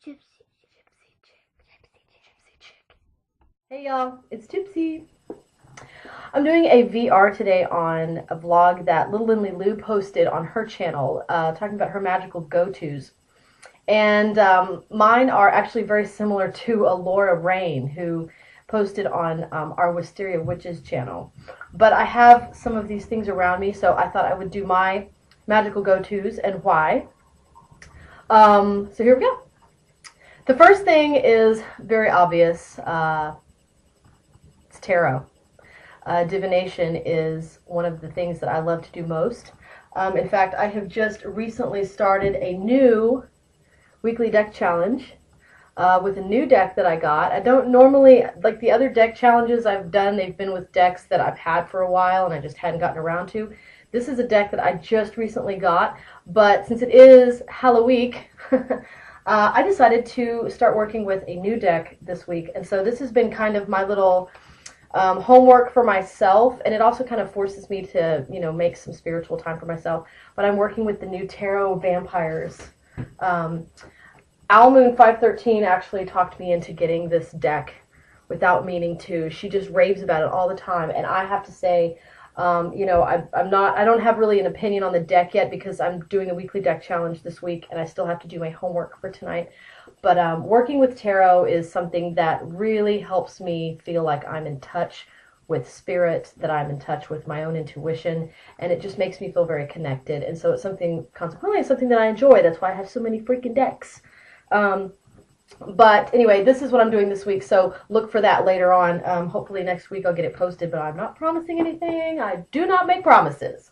Gypsy, gypsy chick, gypsy chick. Hey y'all, it's Tipsy. I'm doing a VR today on a vlog that little Lynley posted on her channel, talking about her magical go-tos. And mine are actually very similar to Laura Rain, who posted on our Wisteria Witches channel. But I have some of these things around me, so I thought I would do my magical go-tos and why. So here we go. The first thing is very obvious. It's tarot. Divination is one of the things that I love to do most. In fact, I have just recently started a new weekly deck challenge with a new deck that I got. I don't normally, like the other deck challenges I've done, they've been with decks that I've had for a while and I just hadn't gotten around to. This is a deck that I just recently got, but since it is Halloween, I decided to start working with a new deck this week. And so this has been kind of my little homework for myself, and it also kind of forces me to, make some spiritual time for myself. But I'm working with the new Tarot Vampires. Owlmoon 513 actually talked me into getting this deck without meaning to. She just raves about it all the time, and I have to say, I don't have really an opinion on the deck yet because I'm doing a weekly deck challenge this week, and I still have to do my homework for tonight. But working with tarot is something that really helps me feel like I'm in touch with spirit, that I'm in touch with my own intuition, and it just makes me feel very connected. And so it's something, consequently, it's something that I enjoy. That's why I have so many freaking decks. But anyway, this is what I'm doing this week, so look for that later on. Hopefully next week I'll get it posted, but I'm not promising anything. I do not make promises.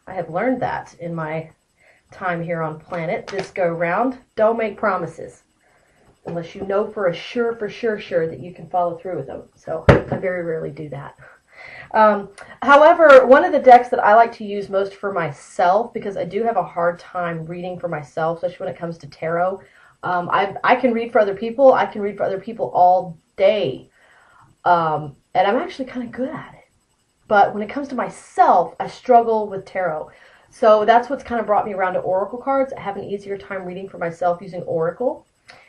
I have learned that in my time here on planet this go round. Don't make promises unless you know for sure that you can follow through with them. So I very rarely do that. However, one of the decks that I like to use most for myself, because I do have a hard time reading for myself, especially when it comes to tarot. I can read for other people. I can read for other people all day. And I'm actually kind of good at it. But when it comes to myself, I struggle with tarot. So that's what's kind of brought me around to oracle cards. I have an easier time reading for myself using oracle.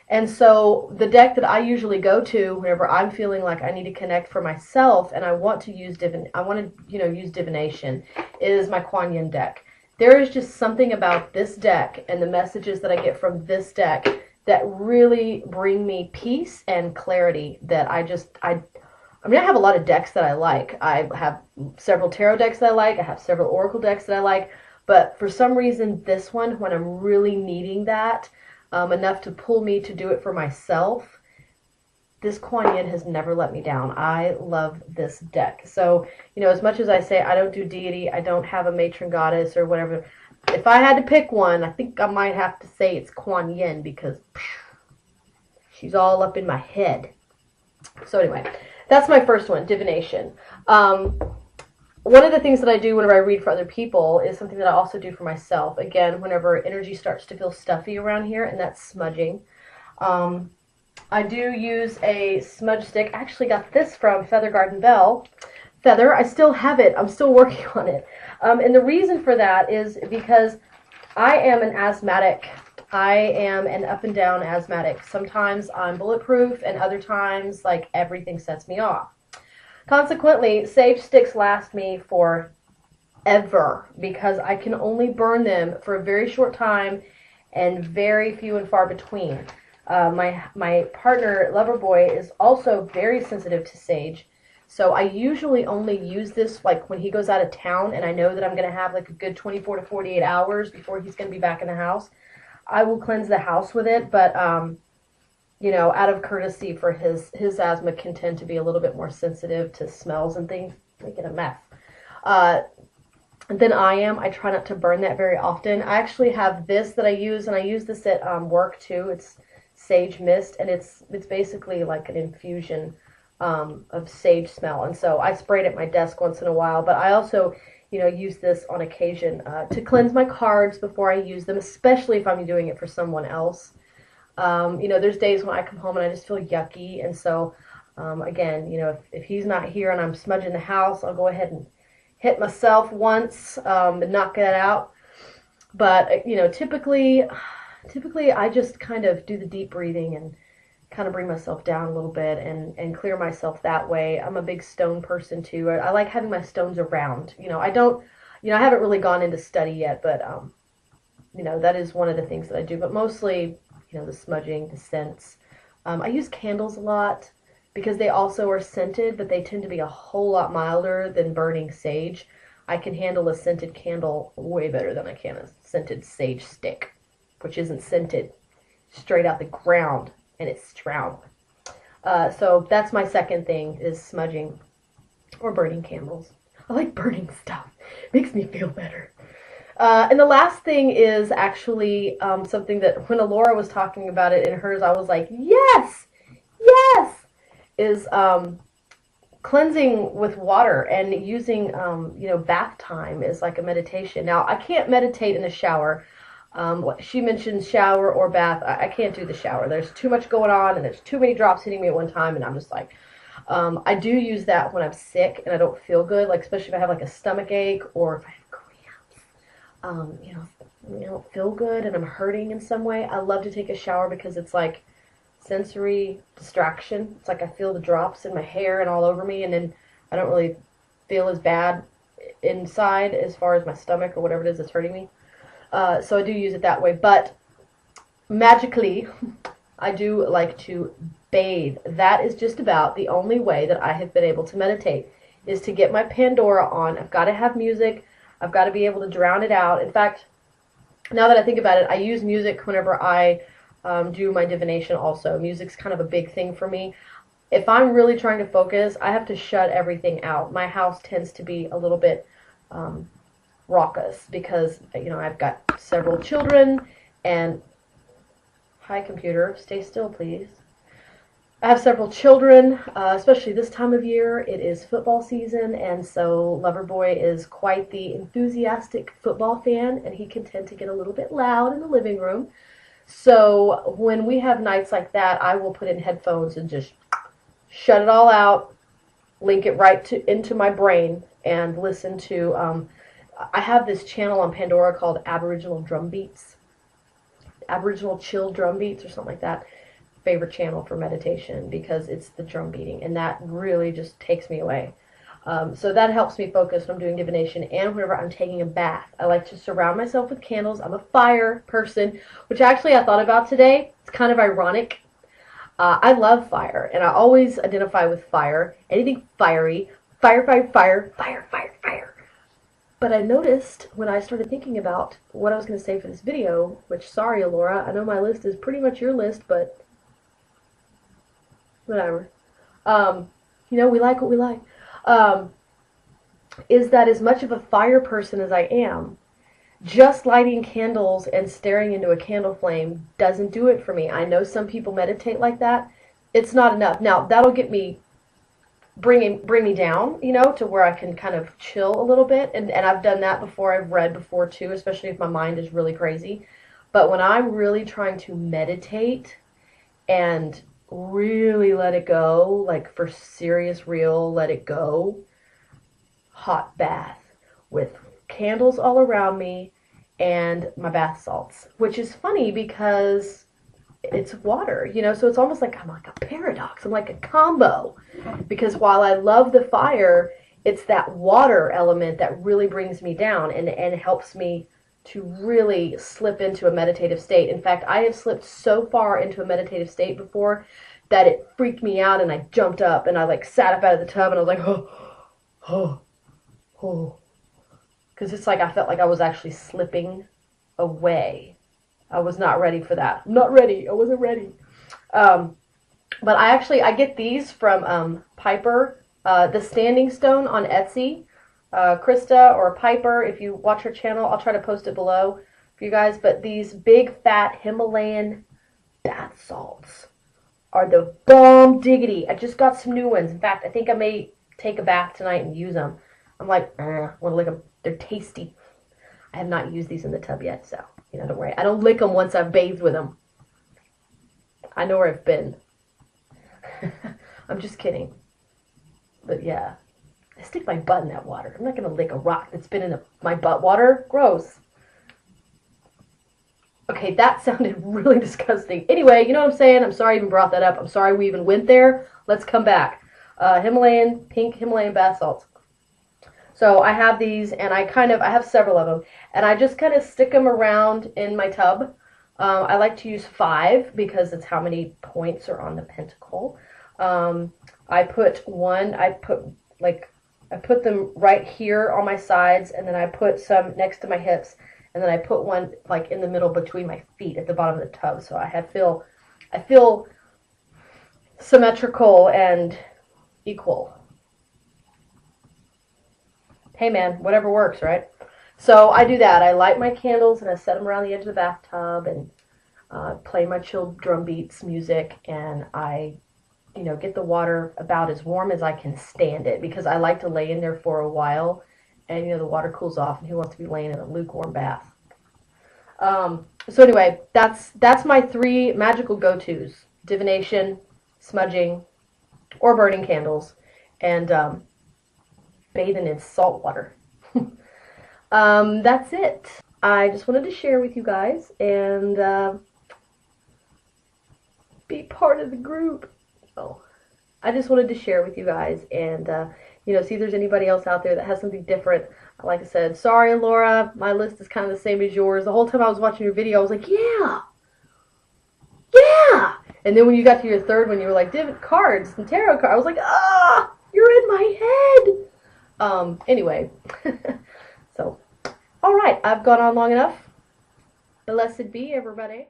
And so the deck that I usually go to whenever I'm feeling like I need to connect for myself and I want to use use divination is my Kuan Yin deck. There is just something about this deck and the messages that I get from this deck that really bring me peace and clarity that I have a lot of decks that I like. I have several tarot decks that I like. I have several oracle decks that I like. But for some reason, this one, when I'm really needing that, enough to pull me to do it for myself, this Kuan Yin has never let me down. I love this deck. So, as much as I say I don't do deity, I don't have a matron goddess or whatever, if I had to pick one, I think I might have to say it's Kuan Yin because she's all up in my head. So anyway, that's my first one, divination. One of the things that I do whenever I read for other people is something that I also do for myself. Again, whenever energy starts to feel stuffy around here, and that's smudging. I do use a smudge stick. I actually got this from Feather Garden Belle. Feather, I still have it. I'm still working on it. And the reason for that is because I am an asthmatic. I am an up and down asthmatic. Sometimes I'm bulletproof, and other times, like, everything sets me off. Consequently, sage sticks last me forever because I can only burn them for a very short time and very few and far between. My partner, Loverboy, is also very sensitive to sage, so I usually only use this like when he goes out of town and I know that I'm going to have like a good 24 to 48 hours before he's going to be back in the house. I will cleanse the house with it, but out of courtesy for his asthma can tend to be a little bit more sensitive to smells and things, make it a mess. Than I am. I try not to burn that very often. I actually have this that I use, and I use this at work too. It's sage mist, and it's basically like an infusion of sage smell. And so I spray it at my desk once in a while, but I also use this on occasion to cleanse my cards before I use them, especially if I'm doing it for someone else. There's days when I come home and I just feel yucky, and so, again, if he's not here and I'm smudging the house, I'll go ahead and hit myself once, and knock that out. But, typically, typically I just kind of do the deep breathing and kind of bring myself down a little bit and clear myself that way. I'm a big stone person too. I like having my stones around. I don't, I haven't really gone into study yet, but that is one of the things that I do. But mostly, the smudging, the scents. I use candles a lot because they also are scented, but they tend to be a whole lot milder than burning sage. I can handle a scented candle way better than I can a scented sage stick, which isn't scented, straight out the ground, and it's strong. So that's my second thing is smudging or burning candles. I like burning stuff. It makes me feel better. And the last thing is actually something that when Alora was talking about it in hers, I was like, yes, yes, is cleansing with water and using, bath time is like a meditation. Now, I can't meditate in the shower. She mentioned shower or bath. I can't do the shower. There's too much going on and there's too many drops hitting me at one time, and I'm just like, I do use that when I'm sick and I don't feel good, like especially if I have like a stomach ache or if I have I don't feel good and I'm hurting in some way. I love to take a shower because it's like sensory distraction. It's like I feel the drops in my hair and all over me, and then I don't really feel as bad inside as far as my stomach or whatever it is that's hurting me. So I do use it that way. But magically, I do like to bathe. That is just about the only way that I have been able to meditate, is to get my Pandora on. I've got to have music. I've got to be able to drown it out. In fact, now that I think about it, I use music whenever I do my divination also. Music's kind of a big thing for me. If I'm really trying to focus, I have to shut everything out. My house tends to be a little bit raucous because, I've got several children and... Hi, computer. Stay still, please. I have several children, especially this time of year. It is football season, and so Loverboy is quite the enthusiastic football fan, and he can tend to get a little bit loud in the living room. So when we have nights like that, I will put in headphones and just shut it all out, link it right into my brain, and listen to... I have this channel on Pandora called Aboriginal Drum Beats. Aboriginal Chill Drum Beats or something like that. Favorite channel for meditation because it's the drum beating, and that really just takes me away. So that helps me focus when I'm doing divination and whenever I'm taking a bath. I like to surround myself with candles. I'm a fire person, which actually I thought about today. It's kind of ironic. I love fire, and I always identify with fire. Anything fiery. Fire, fire, fire, fire, fire, fire. But I noticed when I started thinking about what I was going to say for this video, which, sorry, Alora, I know my list is pretty much your list, but whatever. We like what we like. Is that as much of a fire person as I am, just lighting candles and staring into a candle flame doesn't do it for me. I know some people meditate like that. It's not enough. Now, that'll get me, bring me down, to where I can kind of chill a little bit. And I've done that before. I've read before, too, especially if my mind is really crazy. But when I'm really trying to meditate and really let it go, like for serious, real, let it go, hot bath with candles all around me and my bath salts, which is funny because it's water, so it's almost like I'm like a paradox. I'm like a combo, because while I love the fire, it's that water element that really brings me down and helps me to really slip into a meditative state. In fact, I have slipped so far into a meditative state before that it freaked me out, and I jumped up and I like sat up out of the tub and I was like, oh, because it's like I felt like I was actually slipping away. I was not ready for that. I'm not ready. I wasn't ready. But I get these from Piper, the Standing Stone on Etsy. Krista or Piper, if you watch her channel, I'll try to post it below for you guys. But these big fat Himalayan bath salts are the bomb diggity. I just got some new ones. In fact, I think I may take a bath tonight and use them. I'm like, I want to lick them. They're tasty. I have not used these in the tub yet, so, don't worry. I don't lick them once I've bathed with them. I know where I've been. I'm just kidding. But yeah, I stick my butt in that water. I'm not going to lick a rock that's been in my butt water. Gross. Okay. Okay, that sounded really disgusting. Anyway, you know what I'm saying? I'm sorry I even brought that up. I'm sorry we even went there. Let's come back. Pink Himalayan bath salts. So I have these, and I have several of them, and I just kind of stick them around in my tub. I like to use 5 because it's how many points are on the pentacle. I put them right here on my sides, and then I put some next to my hips, and then I put one like in the middle between my feet at the bottom of the tub. So I feel symmetrical and equal. Hey man, whatever works, right? So I do that. I light my candles and I set them around the edge of the bathtub and play my chill drum beats music, and I get the water about as warm as I can stand it, because I like to lay in there for a while, and the water cools off, and who wants to be laying in a lukewarm bath? So anyway, that's my 3 magical go-tos: divination, smudging, or burning candles, and bathing in salt water. That's it. I just wanted to share with you guys and be part of the group. So I just wanted to share with you guys and see if there's anybody else out there that has something different. Like I said, sorry Laura, my list is kind of the same as yours. The whole time I was watching your video, I was like, yeah. And then when you got to your third one, you were like, div cards and tarot cards. I was like, you're in my head. Anyway, so, all right, I've gone on long enough. Blessed be everybody.